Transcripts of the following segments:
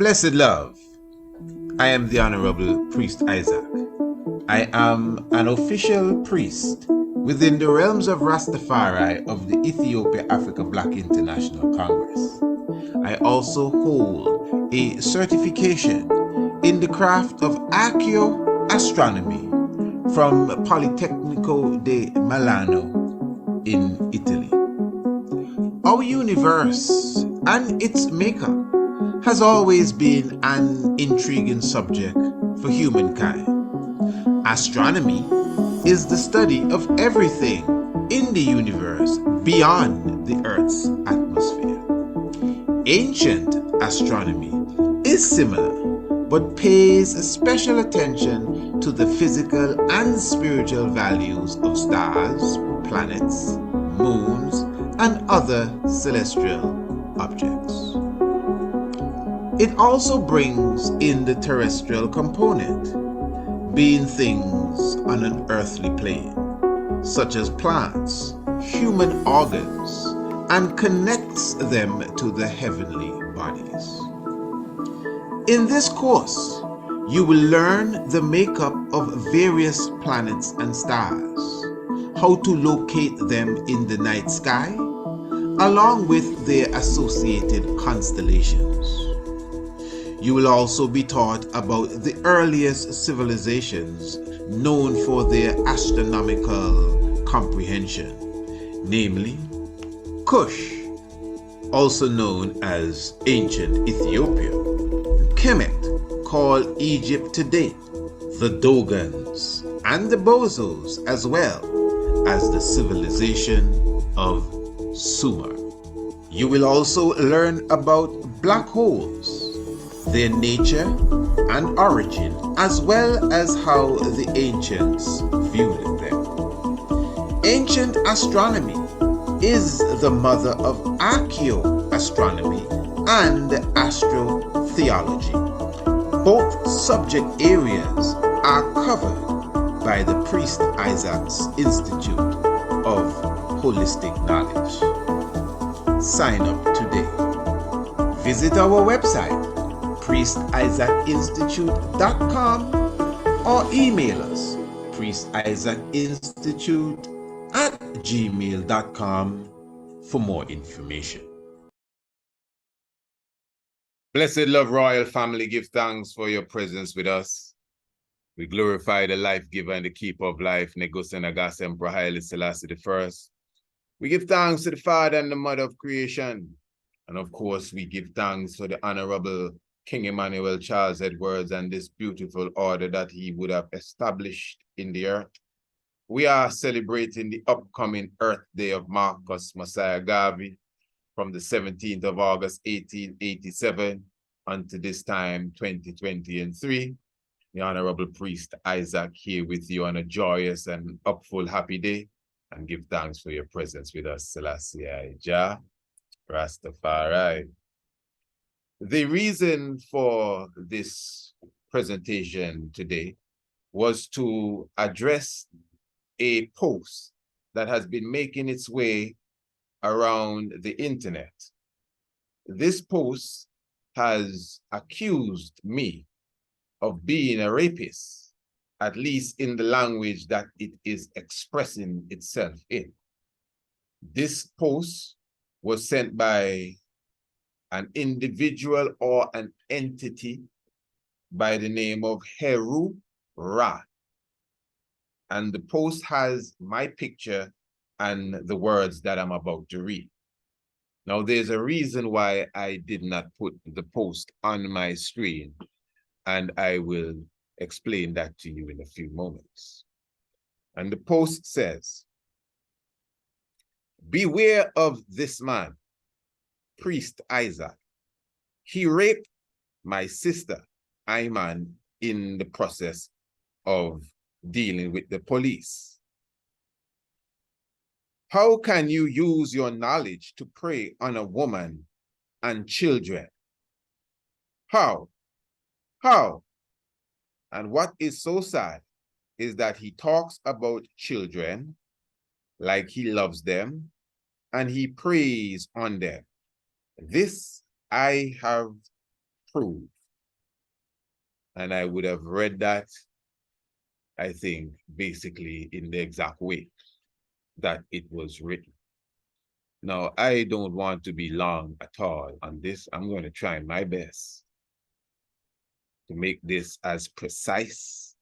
Blessed love, I am the Honorable Priest Isaac. I am an official priest within the realms of Rastafari of the Ethiopia Africa Black International Congress. I also hold a certification in the craft of Archaeoastronomy from Politecnico di Milano in Italy. Our universe and its makeup has always been an intriguing subject for humankind. Astronomy is the study of everything in the universe beyond the Earth's atmosphere. Ancient astronomy is similar, but pays special attention to the physical and spiritual values of stars, planets, moons, and other celestial objects. It also brings in the terrestrial component, being things on an earthly plane, such as plants, human organs, and connects them to the heavenly bodies. In this course, you will learn the makeup of various planets and stars, how to locate them in the night sky, along with their associated constellations. You will also be taught about the earliest civilizations known for their astronomical comprehension, namely Kush, also known as ancient Ethiopia, Kemet, called Egypt today, the Dogons, and the Bozos, as well as the civilization of Sumer. You will also learn about black holes, their nature and origin, as well as how the ancients viewed them. Ancient astronomy is the mother of archaeoastronomy and astrotheology. Both subject areas are covered by the Priest Isaac's Institute of Holistic Knowledge. Sign up today. Visit our website, priestisaacinstitute.com, or email us, priestisaacinstitute@gmail.com for more information. Blessed love, royal family, give thanks for your presence with us. We glorify the life giver and the keeper of life, Negus and Agas Emperor Haile Selassie I. We give thanks to the Father and the Mother of creation. And of course, we give thanks for the Honorable King Emmanuel Charles Edwards and this beautiful order that he would have established in the earth. We are celebrating the upcoming Earth Day of Marcus Mosiah Garvey from the 17th of August, 1887 unto this time, 2023. The Honorable Priest Isaac here with you on a joyous and upful happy day, and give thanks for your presence with us, Selassie Jah Rastafari. The reason for this presentation today was to address a post that has been making its way around the internet. This post has accused me of being a rapist, at least in the language that it is expressing itself in. This post was sent by an individual or an entity by the name of Heru Ra. And the post has my picture and the words that I'm about to read. Now, there's a reason why I did not put the post on my screen, and I will explain that to you in a few moments. And the post says, "Beware of this man, Priest Isaac. He raped my sister, Iman, in the process of dealing with the police. How can you use your knowledge to prey on a woman and children? How? How? And what is so sad is that he talks about children like he loves them and he preys on them. This I have proved. And I would have read that, I think, basically in the exact way that it was written. Now, I don't want to be long at all on this. I'm going to try my best to make this as precise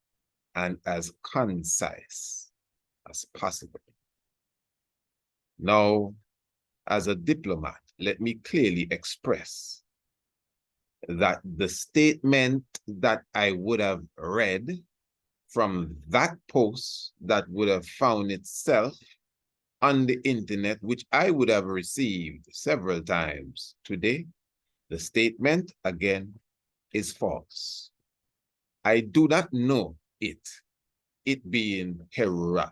and as concise as possible. Now, as a diplomat, let me clearly express that the statement that I would have read from that post that would have found itself on the internet, which I would have received several times today, the statement, again, is false. I do not know it being Herura.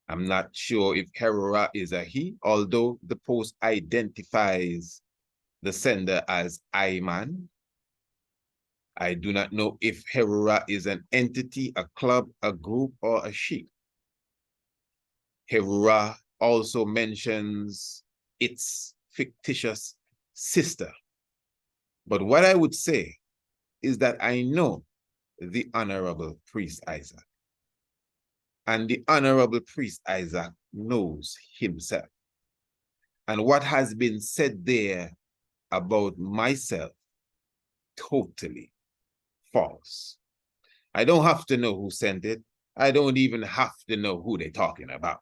I'm not sure if Herura is a he, although the post identifies the sender as Iman. I do not know if Herura is an entity, a club, a group, or a she. Herura also mentions its fictitious sister. But what I would say is that I know the Honorable Priest Isaac. And the Honorable Priest Isaac knows himself. And what has been said there about myself, totally false. I don't have to know who sent it. I don't even have to know who they're talking about.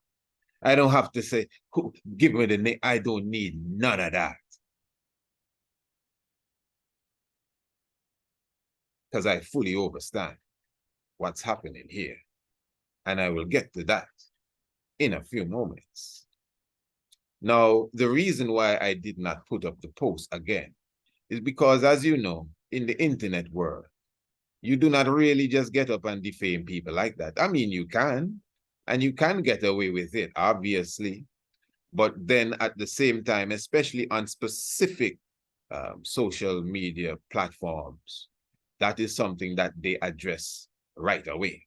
I don't have to say, who, give me the name. I don't need none of that. Because I fully understand what's happening here. And I will get to that in a few moments. Now, the reason why I did not put up the post again is because, as you know, in the internet world, you do not really just get up and defame people like that. I mean, you can, and you can get away with it, obviously. But then at the same time, especially on specific social media platforms, that is something that they address right away.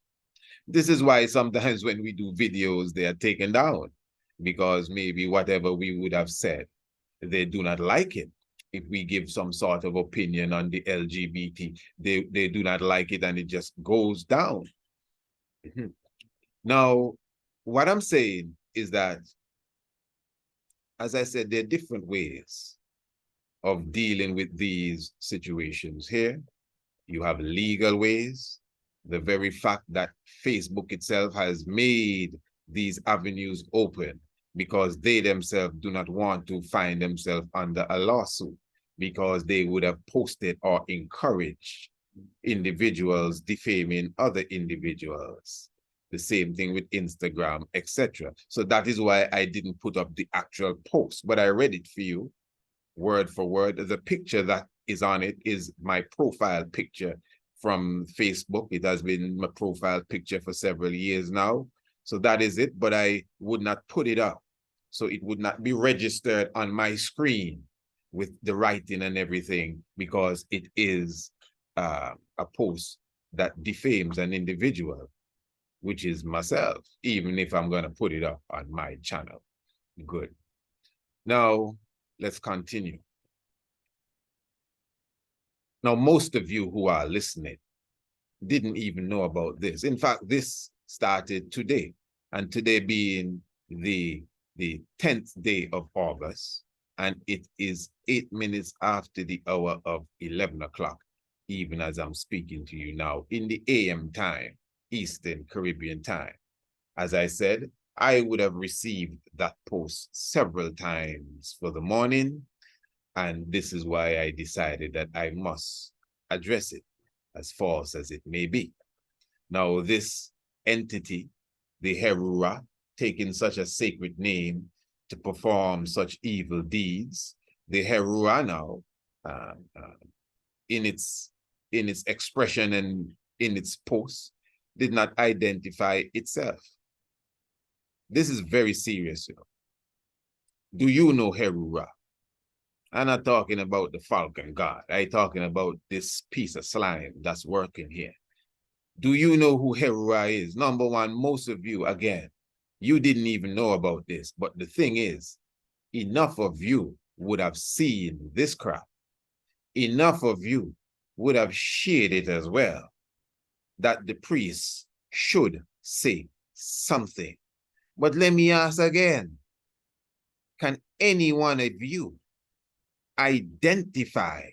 This is why sometimes when we do videos, they are taken down because maybe whatever we would have said, they do not like it. If we give some sort of opinion on the LGBT, they do not like it and it just goes down. Now, what I'm saying is that, as I said, there are different ways of dealing with these situations here. You have legal ways. The very fact that Facebook itself has made these avenues open because they themselves do not want to find themselves under a lawsuit because they would have posted or encouraged individuals defaming other individuals. The same thing with Instagram, etc. So that is why I didn't put up the actual post, but I read it for you, word for word. The picture that is on it is my profile picture from Facebook. It has been my profile picture for several years now. So that is it, but I would not put it up. So it would not be registered on my screen with the writing and everything because it is a post that defames an individual, which is myself, even if I'm going to put it up on my channel. Good. Now, let's continue. Now, most of you who are listening didn't even know about this. In fact, this started today, and today being the 10th day of August, and it is 8 minutes after the hour of 11 o'clock, even as I'm speaking to you now, in the AM time, Eastern Caribbean time. As I said, I would have received that post several times for the morning, and this is why I decided that I must address it, as false as it may be. Now, this entity, the Herura, taking such a sacred name to perform such evil deeds, the Herura now, in its expression and in its post, did not identify itself. This is very serious, you know. Do you know Herura? I'm not talking about the falcon god. I'm talking about this piece of slime that's working here. Do you know who Herura is? Number one, most of you, again, you didn't even know about this. But the thing is, enough of you would have seen this crap. Enough of you would have shared it as well. that the priest should say something. But let me ask again, can any one of you identify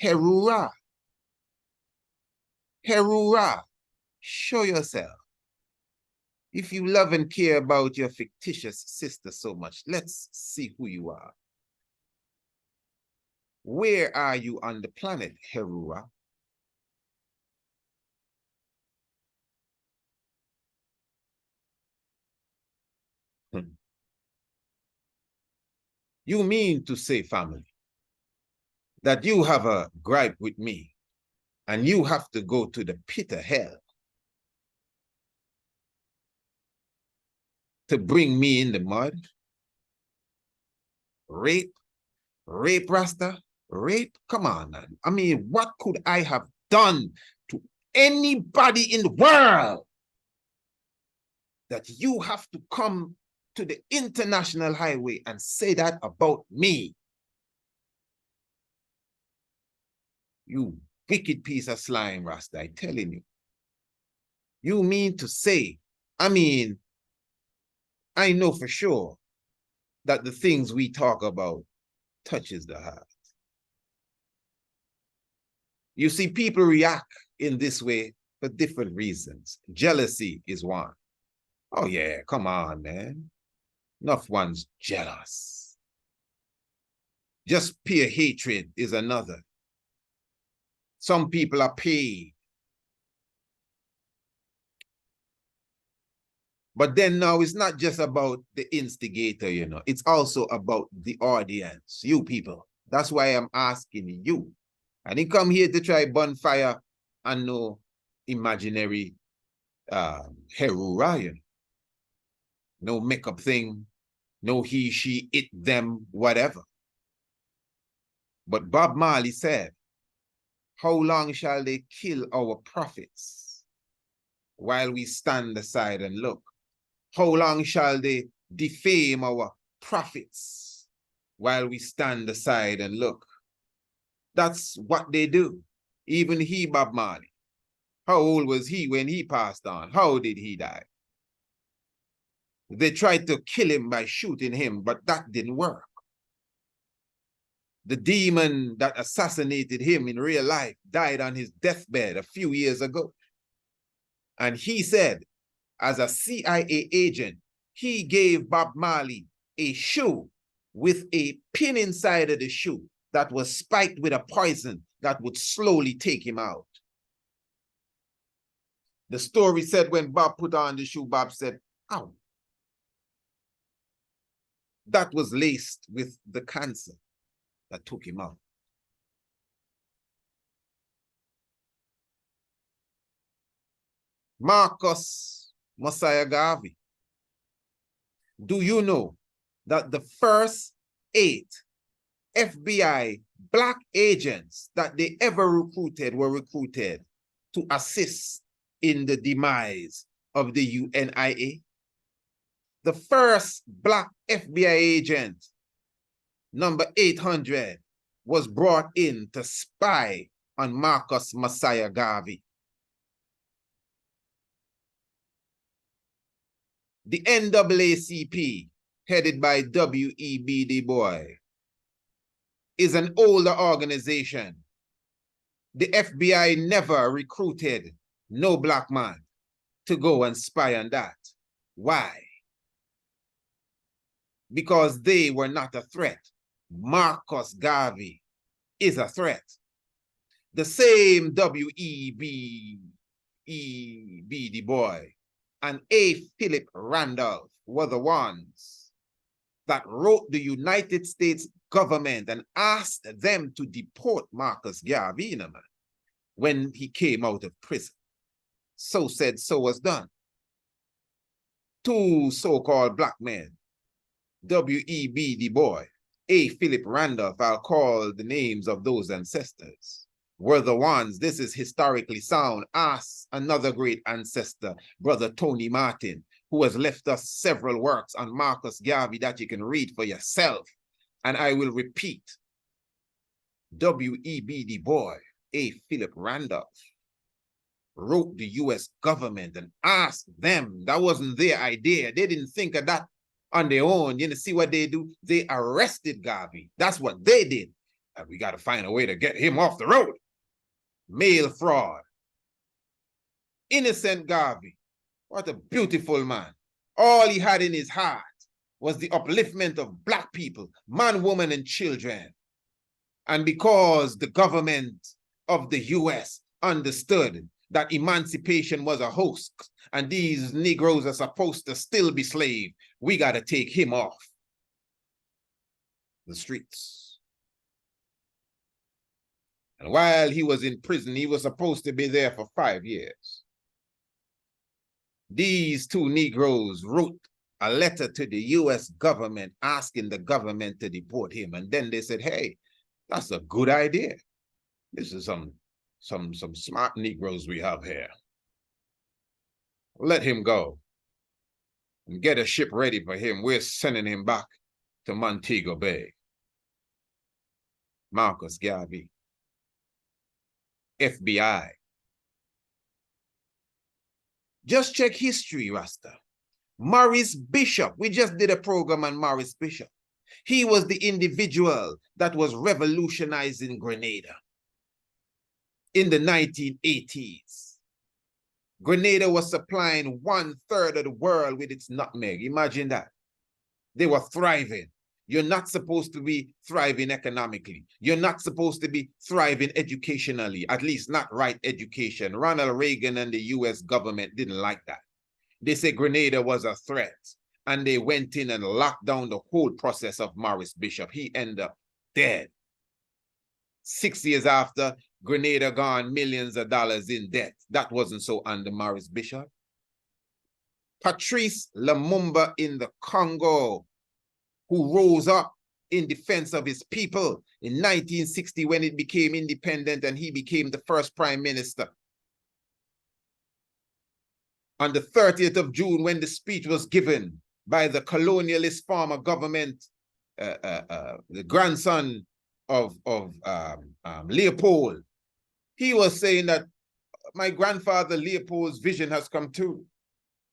Herura? Herura, show yourself. If you love and care about your fictitious sister so much, let's see who you are. Where are you on the planet, Herura? You mean to say, family, that you have a gripe with me and you have to go to the pit of hell to bring me in the mud? Rape? Rape, Rasta? Rape? Come on, man. I mean, what could I have done to anybody in the world that you have to come to the international highway and say that about me? You wicked piece of slime, Rasta, I'm telling you. You mean to say, I mean, I know for sure that the things we talk about touches the heart. You see, people react in this way for different reasons. Jealousy is one. Oh yeah, come on, man. Enough one's jealous. Just pure hatred is another. Some people are paid. But then now it's not just about the instigator, you know. It's also about the audience, you people. That's why I'm asking you. I didn't come here to try bonfire and no imaginary Herura, you know. No makeup thing, no he, she, it, them, whatever. But Bob Marley said, how long shall they kill our prophets while we stand aside and look? How long shall they defame our prophets while we stand aside and look? That's what they do. Even he, Bob Marley. How old was he when he passed on? How did he die? They tried to kill him by shooting him, but that didn't work. The demon that assassinated him in real life died on his deathbed a few years ago. And he said, as a CIA agent, he gave Bob Marley a shoe with a pin inside of the shoe that was spiked with a poison that would slowly take him out. The story said when Bob put on the shoe, Bob said, ow. That was laced with the cancer that took him out. Marcus Mosiah Garvey, do you know that the first 8 FBI black agents that they ever recruited were recruited to assist in the demise of the UNIA? The first black FBI agent, number 800, was brought in to spy on Marcus Mosiah Garvey. The NAACP, headed by W.E.B. Du Bois, is an older organization. The FBI never recruited no black man to go and spy on that. Why? Because they were not a threat. Marcus Garvey is a threat. The same W.E.B. Du Bois and A. Philip Randolph were the ones that wrote the United States government and asked them to deport Marcus Garvey when he came out of prison. So said, so was done. 2 so-called black men, W.E.B. Du Bois, A. Philip Randolph, I'll call the names of those ancestors, were the ones, this is historically sound, ask another great ancestor, Brother Tony Martin, who has left us several works on Marcus Garvey that you can read for yourself. And I will repeat, W.E.B. Du Bois, A. Philip Randolph, wrote the US government and asked them. That wasn't their idea. They didn't think of that on their own. You know, see what they do? They arrested Garvey. That's what they did. And we got to find a way to get him off the road. Mail fraud. Innocent Garvey. What a beautiful man. All he had in his heart was the upliftment of Black people, man, woman, and children. And because the government of the US understood that emancipation was a hoax and these Negroes are supposed to still be slaves, we got to take him off the streets. And while he was in prison, he was supposed to be there for 5 years. These two Negroes wrote a letter to the US government asking the government to deport him. And then they said, hey, that's a good idea. This is some smart Negroes we have here. Let him go and get a ship ready for him. We're sending him back to Montego Bay. Marcus Garvey, FBI. Just check history, Rasta. Maurice Bishop, we just did a program on Maurice Bishop. He was the individual that was revolutionizing Grenada in the 1980s. Grenada was supplying 1/3 of the world with its nutmeg. Imagine that. They were thriving. You're not supposed to be thriving economically. You're not supposed to be thriving educationally, at least not right education. Ronald Reagan and the US government didn't like that. They said Grenada was a threat, and they went in and locked down the whole process of Maurice Bishop. He ended up dead. 6 years after, Grenada gone millions of dollars in debt. That wasn't so under Maurice Bishop. Patrice Lumumba in the Congo, who rose up in defense of his people in 1960 when it became independent, and he became the first prime minister. On the 30th of June, when the speech was given by the colonialist former government, the grandson of Leopold, he was saying that my grandfather Leopold's vision has come true.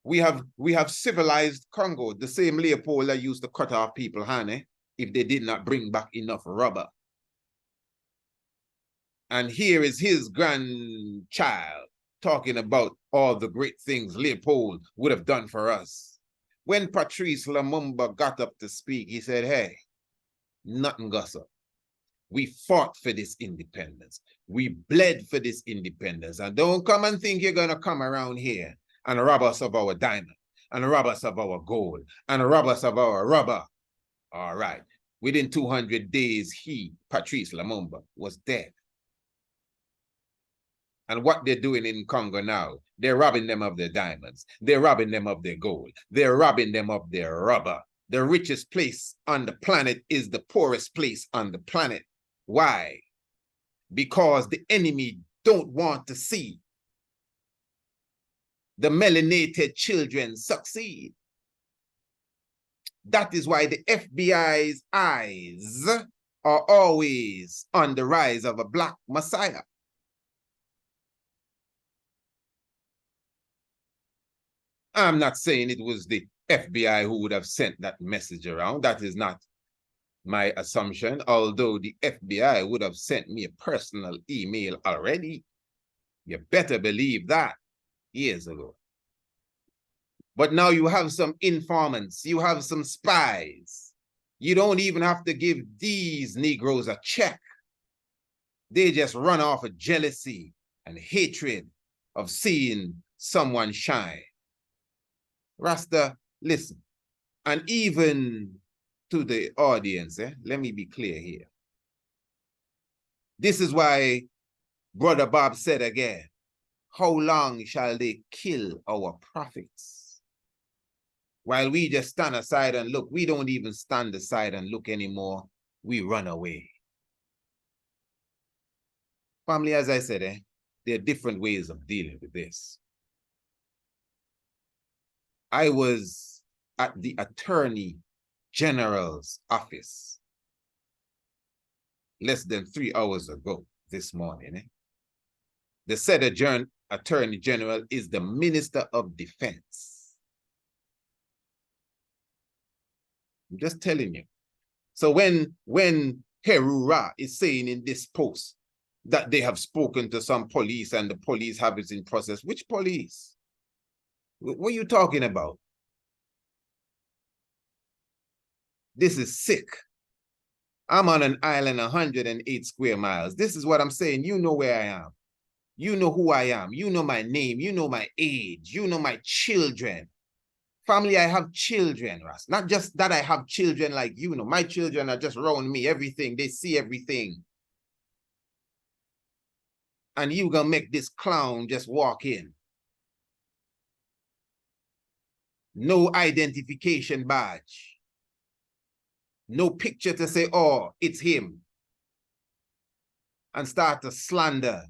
We have civilized Congo, the same Leopold that used to cut off people's hand if they did not bring back enough rubber. And here is his grandchild talking about all the great things Leopold would have done for us. When Patrice Lumumba got up to speak, he said, hey, nothing goes up. We fought for this independence. We bled for this independence. And don't come and think you're going to come around here and rob us of our diamond, and rob us of our gold, and rob us of our rubber. All right. Within 200 days, he, Patrice Lumumba, was dead. And what they're doing in Congo now, they're robbing them of their diamonds. They're robbing them of their gold. They're robbing them of their rubber. The richest place on the planet is the poorest place on the planet. Why? Because the enemy don't want to see the melanated children succeed. That is why the FBI's eyes are always on the rise of a Black Messiah. I'm not saying it was the FBI who would have sent that message around. That is not my assumption, although the FBI would have sent me a personal email already. You better believe that years ago. But now you have some informants, you have some spies. You don't even have to give these Negroes a check. They just run off of jealousy and hatred of seeing someone shine. Rasta, listen, and even to the audience, let me be clear here. This is why Brother Bob said again, how long shall they kill our prophets? While we just stand aside and look, we don't even stand aside and look anymore. We run away. Family, as I said, there are different ways of dealing with this. I was at the Attorney General's office less than 3 hours ago this morning. They said Attorney General is the Minister of Defense. I'm just telling you. So when Herura is saying in this post that they have spoken to some police and the police have it in process, which police? What are you talking about? This is sick. I'm on an island 108 square miles. This is what I'm saying. You know where I am. You know who I am. You know my name. You know my age. You know my children. Family, I have children, Ras. Not just that I have children like you know. My children are just around me, everything. They see everything. And you gonna make this clown just walk in. No identification badge. No picture to say, oh, it's him. And start to slander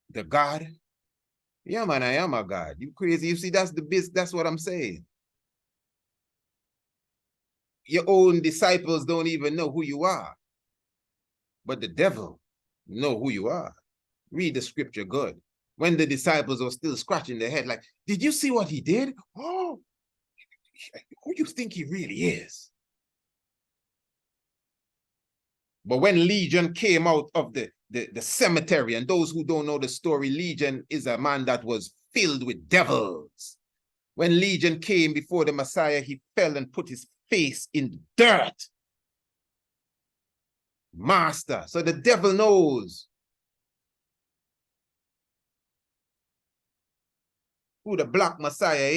the God. Yeah, man, I am a God. You crazy. You see, that's what I'm saying. Your own disciples don't even know who you are. But the devil know who you are. Read the scripture good. When the disciples were still scratching their head like, did you see what he did? Oh, who you think he really is? But when Legion came out of the cemetery, and those who don't know the story, Legion is a man that was filled with devils. When Legion came before the Messiah, he fell and put his face in dirt. Master. So the devil knows who the Black Messiah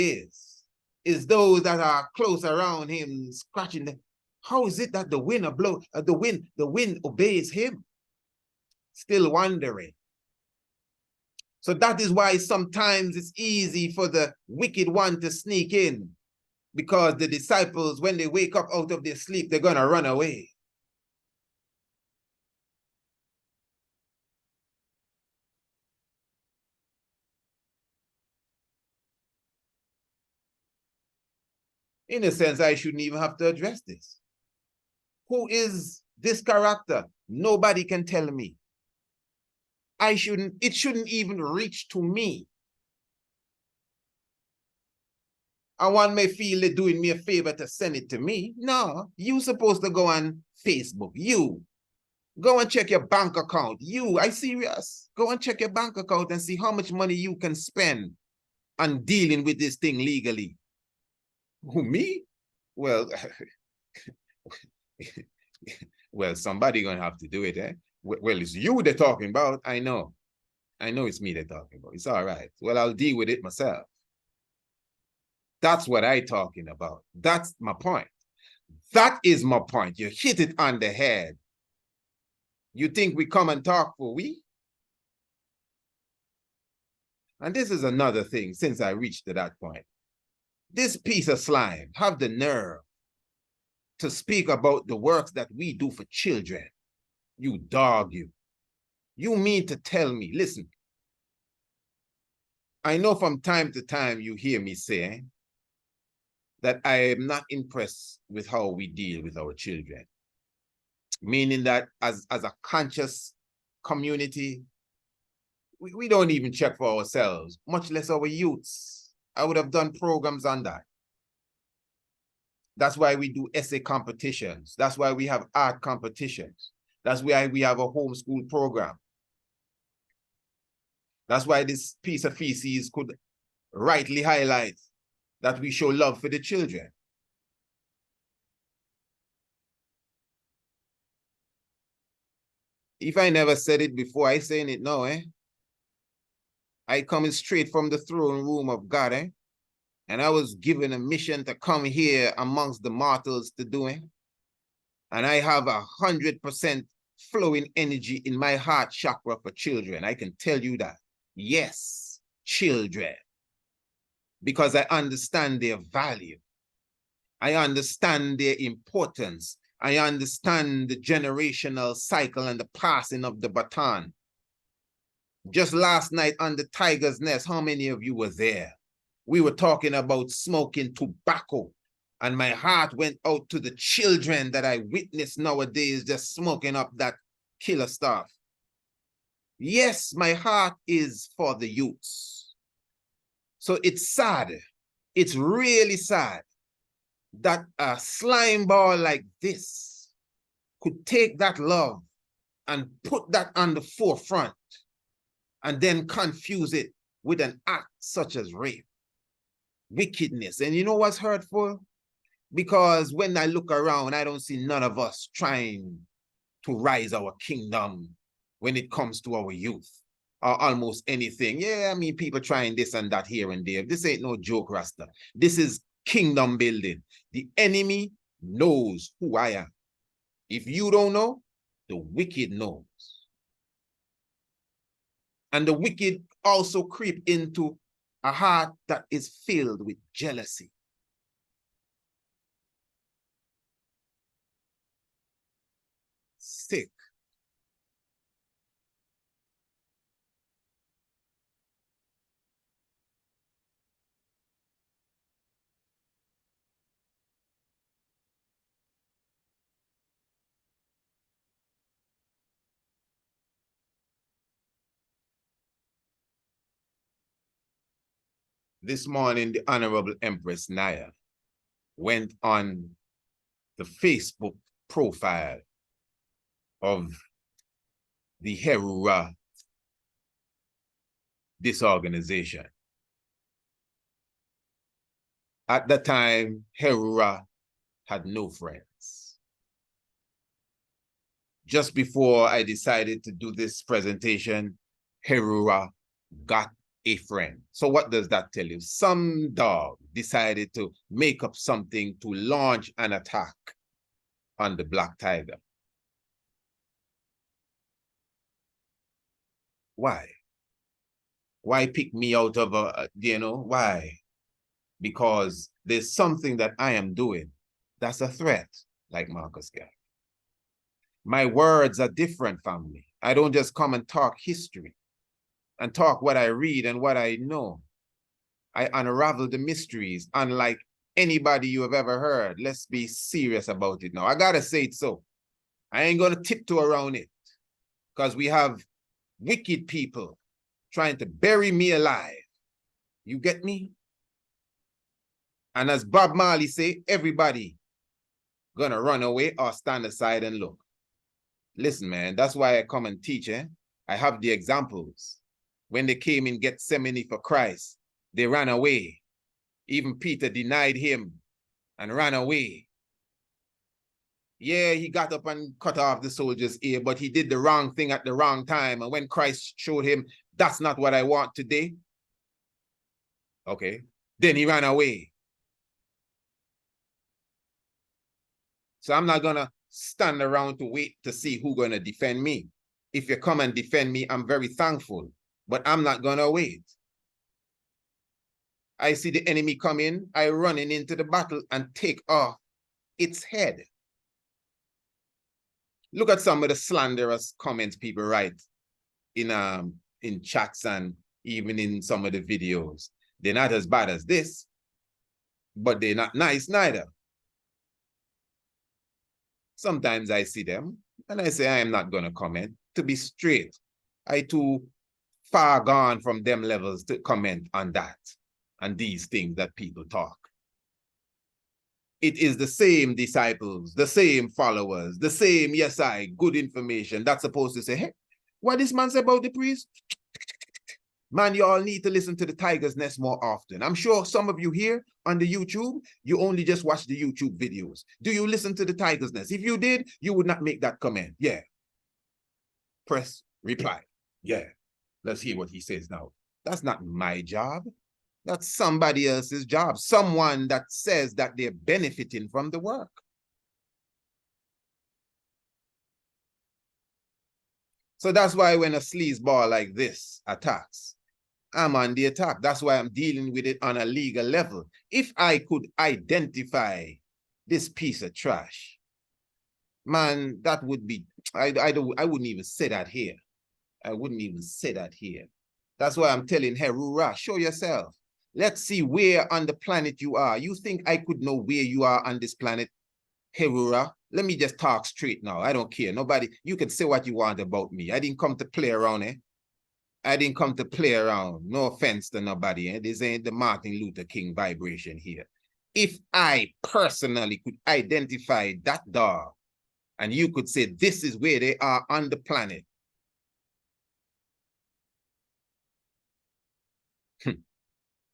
is those that are close around him, scratching them. How is it that the wind the wind obeys him? Still wondering. So that is why sometimes it's easy for the wicked one to sneak in, because the disciples, when they wake up out of their sleep, they're gonna run away. In a sense, I shouldn't even have to address this. Who is this character? Nobody can tell me. It shouldn't even reach to me. And one may feel they're doing me a favor to send it to me. No, you're supposed to go on Facebook. You. Go and check your bank account. You, I serious. Go and check your bank account and see how much money you can spend on dealing with this thing legally. Who, me? Well, well, somebody gonna have to do it, eh? Well, it's you they're talking about. I know it's me they're talking about. It's all right. Well, I'll deal with it myself. That's what I'm talking about. That's my point. That is my point. You hit it on the head. You think we come and talk for we? And this is another thing since I reached to that point. This piece of slime have the nerve to speak about the works that we do for children. You dog, you. You mean to tell me, listen, I know from time to time you hear me say that I am not impressed with how we deal with our children. Meaning that as a conscious community, we don't even check for ourselves, much less our youths. I would have done programs on that. That's why we do essay competitions. That's why we have art competitions. That's why we have a homeschool program. That's why this piece of feces could rightly highlight that we show love for the children. If I never said it before, I saying it now, eh? I coming straight from the throne room of God, eh? And I was given a mission to come here amongst the mortals to do it. And I have 100% flowing energy in my heart chakra for children. I can tell you that. Yes, children. Because I understand their value. I understand their importance. I understand the generational cycle and the passing of the baton. Just last night on the Tiger's Nest, how many of you were there? We were talking about smoking tobacco, and my heart went out to the children that I witness nowadays just smoking up that killer stuff. Yes, my heart is for the youths. So it's sad. It's really sad that a slime ball like this could take that love and put that on the forefront and then confuse it with an act such as rape, wickedness. And you know what's hurtful? Because when I look around, I don't see none of us trying to rise our kingdom when it comes to our youth or almost anything. Yeah, I mean, people trying this and that here and there. This ain't no joke, Rasta. This is kingdom building. The enemy knows who I am. If you don't know, the wicked knows. And the wicked also creep into a heart that is filled with jealousy. Sick. This morning, the Honorable Empress Naya went on the Facebook profile of the Herura disorganization. At the time, Herura had no friends. Just before I decided to do this presentation, Herura got a friend. So what does that tell you? Some dog decided to make up something to launch an attack on the Black Tiger. Why? Why pick me out of why? Because there's something that I am doing that's a threat, like Marcus Garvey. My words are different, family. I don't just come and talk history and talk what I read and what I know. I unravel the mysteries, unlike anybody you have ever heard. Let's be serious about it now. I gotta say it so. I ain't gonna tiptoe around it because we have wicked people trying to bury me alive. You get me? And as Bob Marley say, everybody gonna run away or stand aside and look. Listen, man, that's why I come and teach, eh? I have the examples. When they came in Gethsemane for Christ, they ran away. Even Peter denied him and ran away. Yeah, he got up and cut off the soldier's ear, but he did the wrong thing at the wrong time. And when Christ showed him, that's not what I want today. Okay, then he ran away. So I'm not gonna stand around to wait to see who's gonna defend me. If you come and defend me, I'm very thankful, but I'm not gonna wait. I see the enemy come in, I run into the battle and take off its head. Look at some of the slanderous comments people write in chats and even in some of the videos. They're not as bad as this, but they're not nice neither. Sometimes I see them and I say, I am not going to comment. To be straight, I too far gone from them levels to comment on that and these things that people talk. It is the same disciples, the same followers, the same, yes, good information that's supposed to say, hey, what this man say about the priest? Man, you all need to listen to the Tiger's Nest more often. I'm sure some of you here on the YouTube, you only just watch the YouTube videos. Do you listen to the Tiger's Nest? If you did, you would not make that comment. Yeah. Press reply. Yeah. Let's hear what he says now. That's not my job. That's somebody else's job. Someone that says that they're benefiting from the work. So that's why when a sleazeball like this attacks, I'm on the attack. That's why I'm dealing with it on a legal level. If I could identify this piece of trash, man, that would be, I wouldn't even say that here. I wouldn't even say that here. That's why I'm telling Herura, show yourself. Let's see where on the planet you are. You think I could know where you are on this planet? Herura, let me just talk straight now. I don't care. Nobody, you can say what you want about me. I didn't come to play around, eh? I didn't come to play around. No offense to nobody. Eh? This ain't the Martin Luther King vibration here. If I personally could identify that dog and you could say this is where they are on the planet,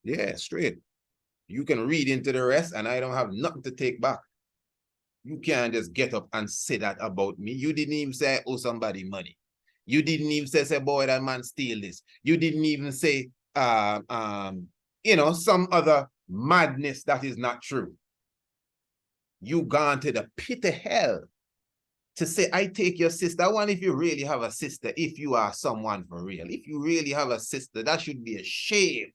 yeah, straight. You can read into the rest and I don't have nothing to take back. You can't just get up and say that about me. You didn't even say I owe somebody money. You didn't even say boy, that man steal this. You didn't even say, you know, some other madness that is not true. You gone to the pit of hell to say, I take your sister. I wonder if you really have a sister, if you are someone for real. If you really have a sister, that should be a shame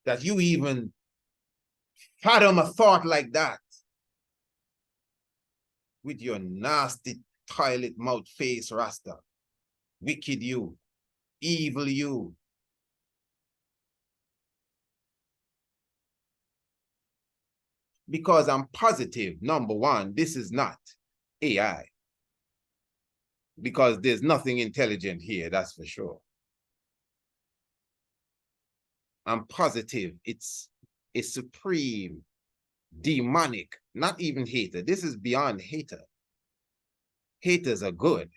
that you even fathom a thought like that with your nasty toilet mouth face rasta. Wicked you, evil you. Because I'm positive, number one, this is not AI. Because there's nothing intelligent here, that's for sure. I'm positive it's a supreme, demonic, not even hater. This is beyond hater. Haters are good.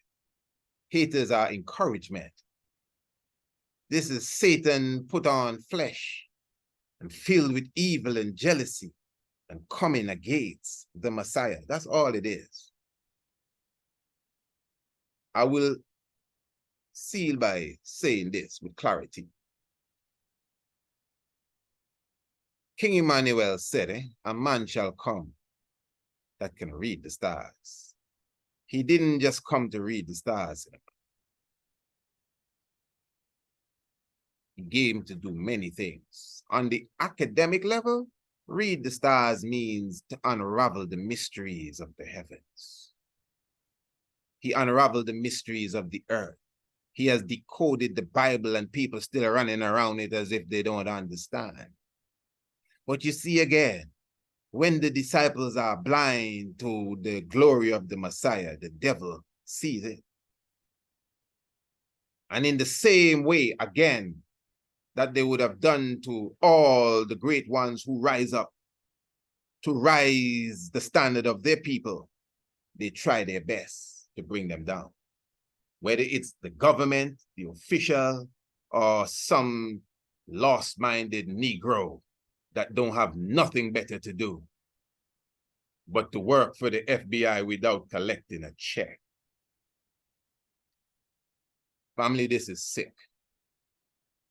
Haters are encouragement. This is Satan put on flesh and filled with evil and jealousy and coming against the Messiah. That's all it is. I will seal by saying this with clarity. King Emmanuel said, a man shall come that can read the stars. He didn't just come to read the stars. He came to do many things. On the academic level, read the stars means to unravel the mysteries of the heavens. He unraveled the mysteries of the earth. He has decoded the Bible and people still are running around it as if they don't understand. But you see again, when the disciples are blind to the glory of the Messiah, the devil sees it. And in the same way, again, that they would have done to all the great ones who rise up to rise the standard of their people, they try their best to bring them down. Whether it's the government, the official, or some lost-minded Negro that don't have nothing better to do but to work for the FBI without collecting a check. Family, this is sick.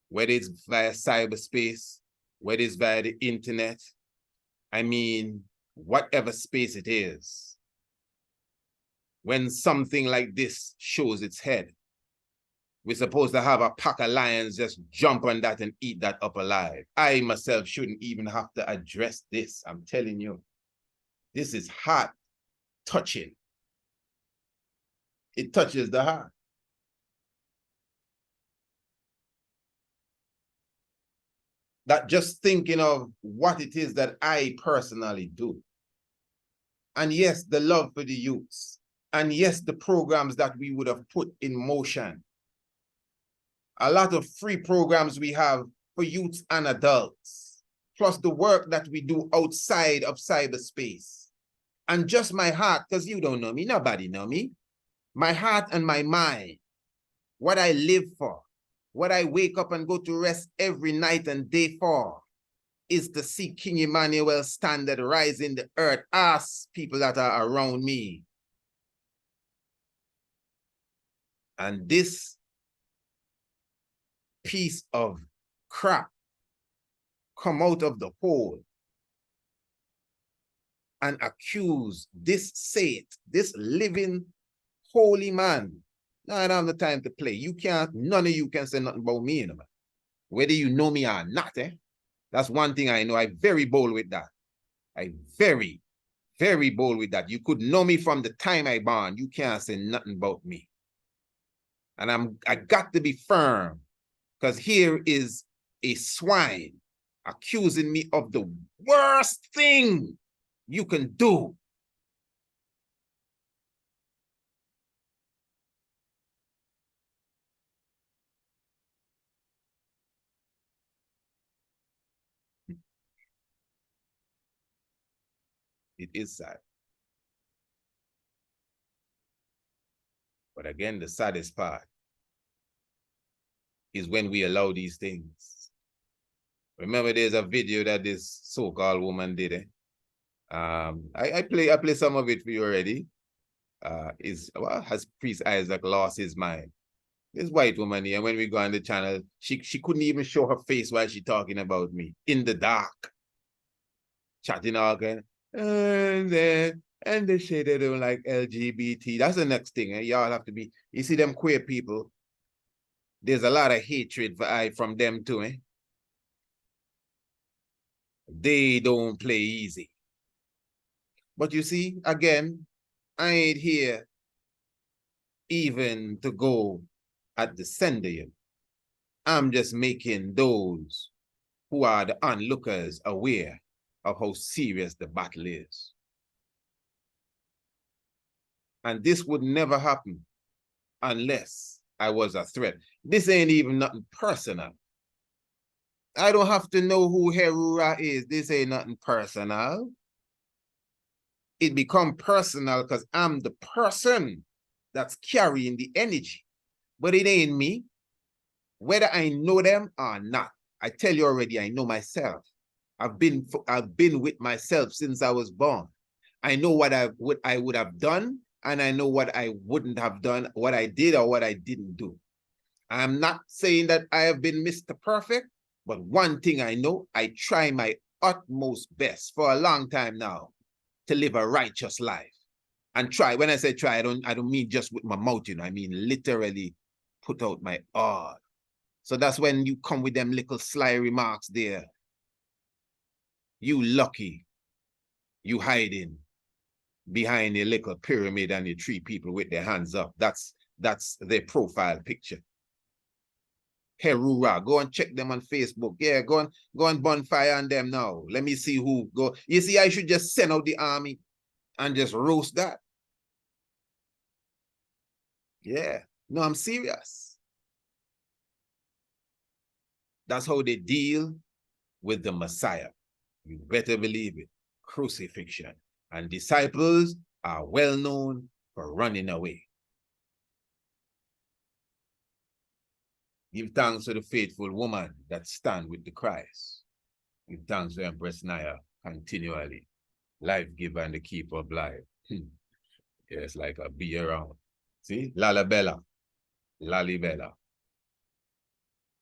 Whether it's via cyberspace, whether it's via the internet, I mean, whatever space it is, when something like this shows its head, we're supposed to have a pack of lions just jump on that and eat that up alive. I myself shouldn't even have to address this. I'm telling you, this is heart touching. It touches the heart. That just thinking of what it is that I personally do. And yes, the love for the youths. And yes, the programs that we would have put in motion. A lot of free programs we have for youths and adults, plus the work that we do outside of cyberspace. And just my heart, because you don't know me, nobody know me. My heart and my mind, what I live for, what I wake up and go to rest every night and day for, is to see King Emmanuel's standard rise in the earth. Ask people that are around me. And this piece of crap come out of the hole and accuse this saint, this living holy man. Now I don't have the time to play. You can't, none of you can say nothing about me, you know, man. Whether you know me or not, that's one thing I know. I'm very bold with that. I'm very, very bold with that. You could know me from the time I born. You can't say nothing about me. And I got to be firm, because here is a swine accusing me of the worst thing you can do. It is sad. But again, the saddest part is when we allow these things. Remember, there's a video that this so-called woman did. I play some of it for you already. Has Priest Isaac lost his mind? This white woman here, when we go on the channel, she couldn't even show her face while she talking about me in the dark, chatting all kind. And they say they don't like LGBT. That's the next thing. Y'all have to be. You see them queer people. There's a lot of hatred from them too. They don't play easy. But you see, again, I ain't here even to go at the sender yet. I'm just making those who are the onlookers aware of how serious the battle is. And this would never happen unless I was a threat. This ain't even nothing personal. I don't have to know who Herura is. This ain't nothing personal. It become personal because I'm the person that's carrying the energy. But it ain't me. Whether I know them or not. I tell you already, I know myself. I've been with myself since I was born. I know what I would have done, and I know what I wouldn't have done, what I did or what I didn't do. I'm not saying that I have been Mr. Perfect, but one thing I know, I try my utmost best for a long time now to live a righteous life. And try, when I say try, I don't mean just with my mouth, you know, I mean literally put out my all. So that's when you come with them little sly remarks there. You lucky, you hiding behind a little pyramid and the three people with their hands up. That's their profile picture. Herura, go and check them on Facebook. Yeah, go on bonfire on them now. Let me see who go. You see, I should just send out the army and just roast that. Yeah, no, I'm serious. That's how they deal with the Messiah. You better believe it. Crucifixion. And disciples are well known for running away. Give thanks to the faithful woman that stand with the Christ. Give thanks to Empress Naya continually. Life giver and the keeper of life. Yeah, it's like a be around. See? Lalabella. Lalibella.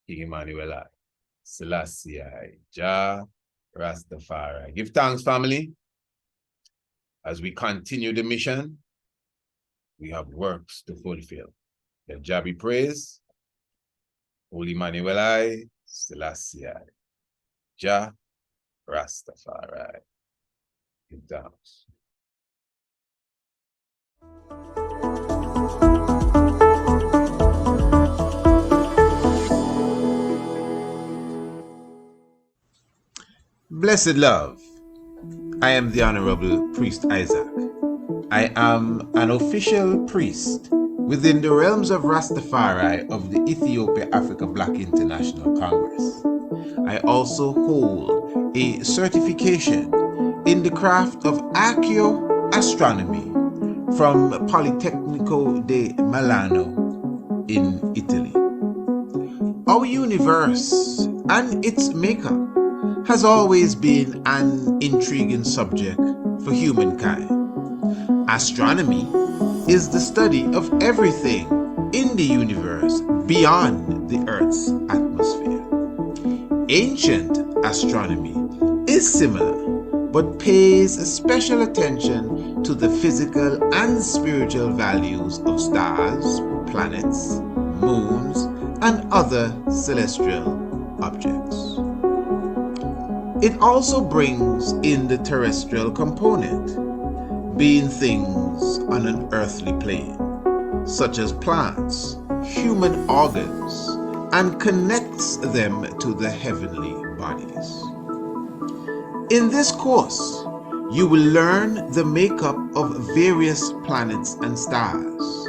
King Emmanuel. Selassie. Jah Rastafari. Give thanks, family. As we continue the mission, we have works to fulfill. Let Jah be praised. Holy Emmanuel, Selassie, Jah Rastafari. Give thanks. Blessed love, I am the Honorable Priest Isaac. I am an official priest within the realms of Rastafari of the Ethiopia-Africa Black International Congress. I also hold a certification in the craft of Archaeoastronomy from Politecnico di Milano in Italy. Our universe and its makeup has always been an intriguing subject for humankind. Astronomy is the study of everything in the universe beyond the Earth's atmosphere. Ancient astronomy is similar, but pays special attention to the physical and spiritual values of stars, planets, moons, and other celestial objects. It also brings in the terrestrial component, being things on an earthly plane, such as plants, human organs, and connects them to the heavenly bodies. In this course, you will learn the makeup of various planets and stars,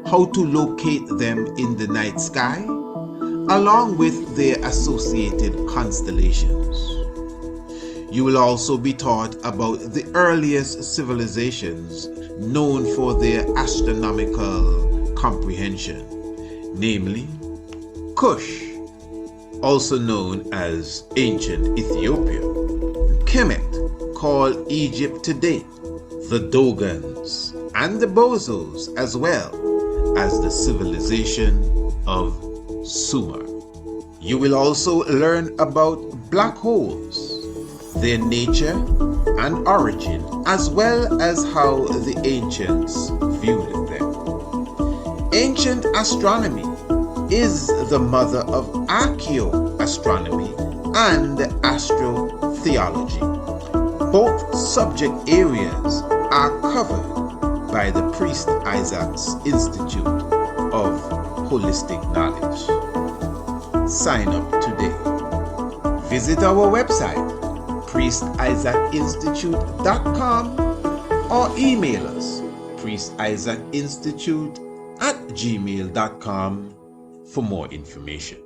how to locate them in the night sky, along with their associated constellations. You will also be taught about the earliest civilizations known for their astronomical comprehension, namely Kush, also known as ancient Ethiopia, Kemet, called Egypt today, the Dogons, and the Bozos, as well as the civilization of Sumer. You will also learn about black holes, their nature and origin, as well as how the ancients viewed them. Ancient astronomy is the mother of archaeoastronomy and astrotheology. Both subject areas are covered by the Priest Isaac's Institute of Holistic Knowledge. Sign up today. Visit our website, priestisaacinstitute.com, or email us, priestisaacinstitute@gmail.com, for more information.